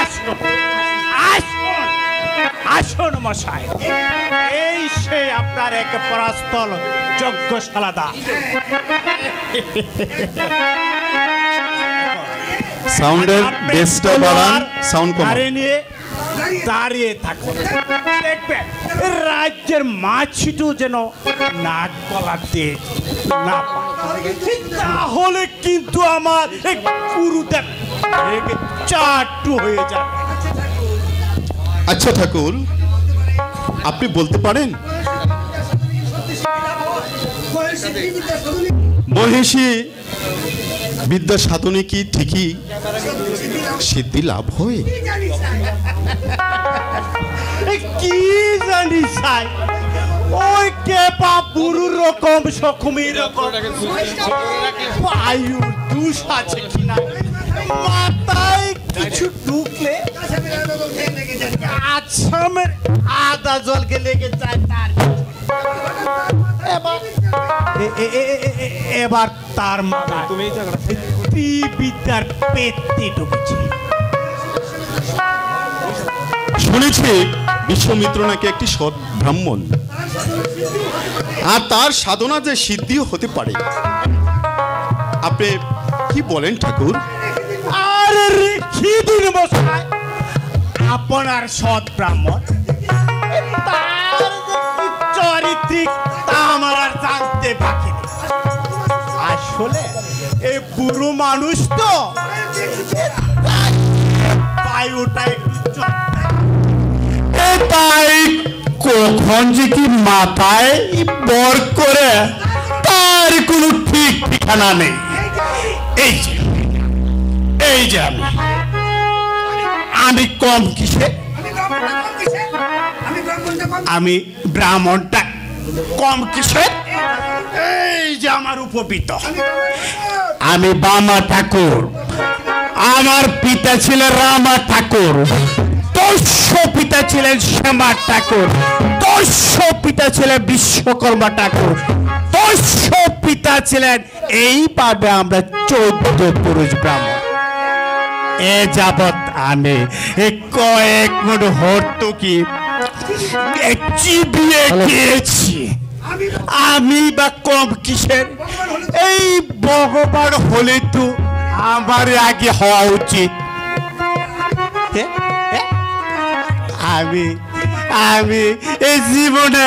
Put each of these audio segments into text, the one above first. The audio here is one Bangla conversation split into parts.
আসুন আসুন আসুন মশাই, এই সে আপনার এক পরাস্তল যজ্ঞশালাদা। সাউন্ডের বেসটা বাড়ান, সাউন্ড কমান। নিয়ে দাঁড়িয়ে থাকুন, দেখবেন রাজ্যের মাছিটু যেন নাক গলাতে না পায়, তাহলে কিন্তু আমার গুরুদেব চাটু হয়ে যাবে। আচ্ছা ঠাকুর, আপনি বলতে পারেন মহিষী বিদ্যা সাধনে কি ঠিকই সিদ্ধি লাভ হয়? কি জানি সাই, ওই কেপা বুড়ো রকম সকমের বায়ুর দুষ আছে কিনা, মাথায় কিছু ঢুকলে আছামের আদা জলকে লেগে যায় তার। এবার তার মাথায় বিদ্যার পেটে ঢুকেছে। শুনেছি বিশ্বমিত্র নাকি একটি সৎ ব্রাহ্মণ, আর তার সাধনা যে সিদ্ধিও হতে পারে। আপনি কি বলেন ঠাকুর? আরে রেখে দিন মশাই, আপনার সৎ ব্রাহ্মণ তার চরিত্রিক তা আমার আর জানতে বাকি নেই। আসলে এই বুড়ো মানুষ তো বায়ুটা একটু, তাই কখন যে কি মাথায় বর করে তার কোনো ঠিক ঠিকানা নেই। এই যে আমি কম কিসে, আমি ব্রাহ্মণটা কম কিসে, এই যে আমার উপবিত, আমি বামা ঠাকুর, আমার পিতা ছিলেন রামা ঠাকুর, দস্য পিতা ছিলেন শ্যামা ঠাকুর, দস্য পিতা ছিলেন বিশ্বকর্মা ঠাকুর, দস্য পিতা ছিলেন, এইভাবে আমরা 14 পুরুষ ব্রাহ্মণ। এ যাবৎ আমি কয়েক মন হর্তুকি চিবিয়ে গিয়েছি, আমি বা কম কিসের? এই ভগবান হলে তো আমার আগে হওয়া উচিত। আমি আমি এই জীবনে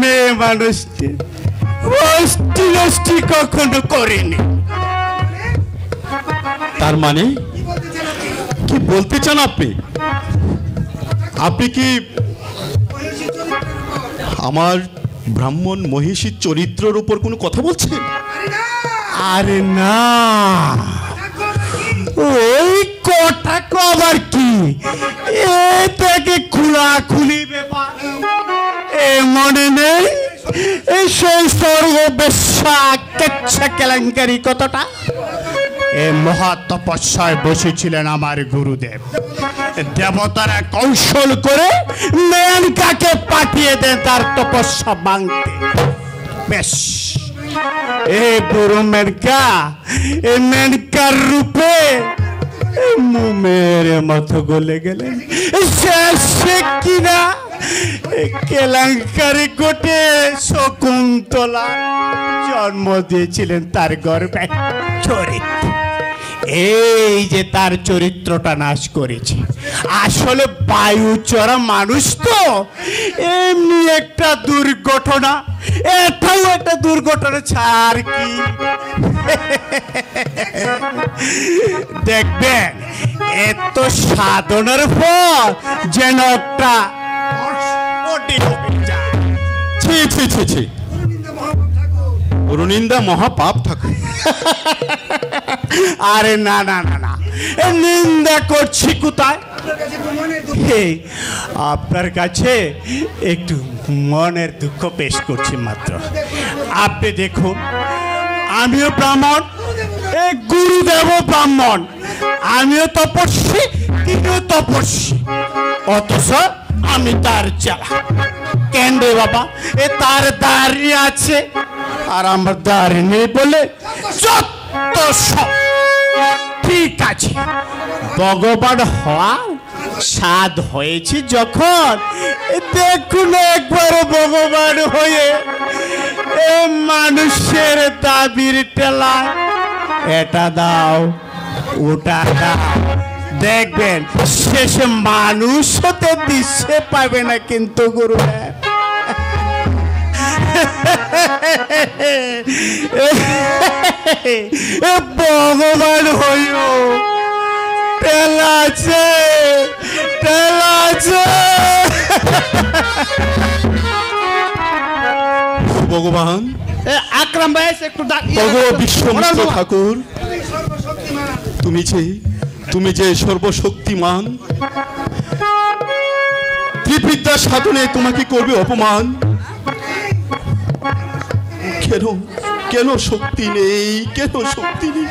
মেয়ে মানুষটি অষ্টি কখনো করিনি। তার মানে কি বলতে চান আপনি? আপনি কি আমার ব্রাহ্মণ মহিষীর চরিত্রের উপর কোনো কথা বলছেন? আরে না, ওই কথা আবার কি, এটাকে খোলাখুলি ব্যাপার। এ মনে নেই এই সেই সর্ববেশ্যা কেচ্ছা কেলেঙ্কারি কথাটা? এ মহা তপস্যায় বসেছিলেন আমার গুরুদেব, দেবতারা কৌশল করে মেনকাকে পাঠিয়ে দেন তার তপস্যা ভাঙতে। বেশ, এই বুড়ো মেনকা, এই মেনকার রূপে মোমের মতো গলে গেলেন। সে কিনা কেলেঙ্কারি কোটে শকুন্তলা জন্ম দিয়েছিলেন তার গর্ভে। চরিত্র, এই যে তার চরিত্রটা নাশ করেছে। আসলে বায়ু চড়া মানুষ তো, এমনি একটা দুর্ঘটনা, এটাও একটা দুর্ঘটনা ছাড় কি। দেখবেন এত সাধনার পর যেন একটা গুরুনিন্দা মহাপাপ ঠাকুর। আরে না না না না, নিন্দা করছি কোথায়? আপনার কাছে একটু মনের দুঃখ পেশ করছি মাত্র। আপনি দেখুন, আমিও ব্রাহ্মণ, গুরুদেব ব্রাহ্মণ, আমিও তপস্বী, তিনিও তপস্বী, অথচ আমি তার চেলা। কেন রে বাবা, এ তার দাঁড়িয়ে আছে আর আমার দাঁড়িয়ে নেই বলে যত সব। ঠিক আছে, ভগবান হওয়া সাধ হয়েছে যখন, দেখুন একবার ভগবান হয়ে এ মানুষের দাবির টেলা এটা দাও ওটা দাও, দেখবেন শেষে মানুষ হতে দিচ্ছে পাবে না কিন্তু গুরু। ভগবান হইও টেলাছে টেলাছে। ভগবান আকরাম ভাই একটু বিশ্বমিত্র ঠাকুর, তুমি যে সর্বশক্তিমান, ত্রিবিদ্যা সাধনে তোমাকে করবে অপমান। কেন কেন শক্তি নেই, কেন শক্তি নেই?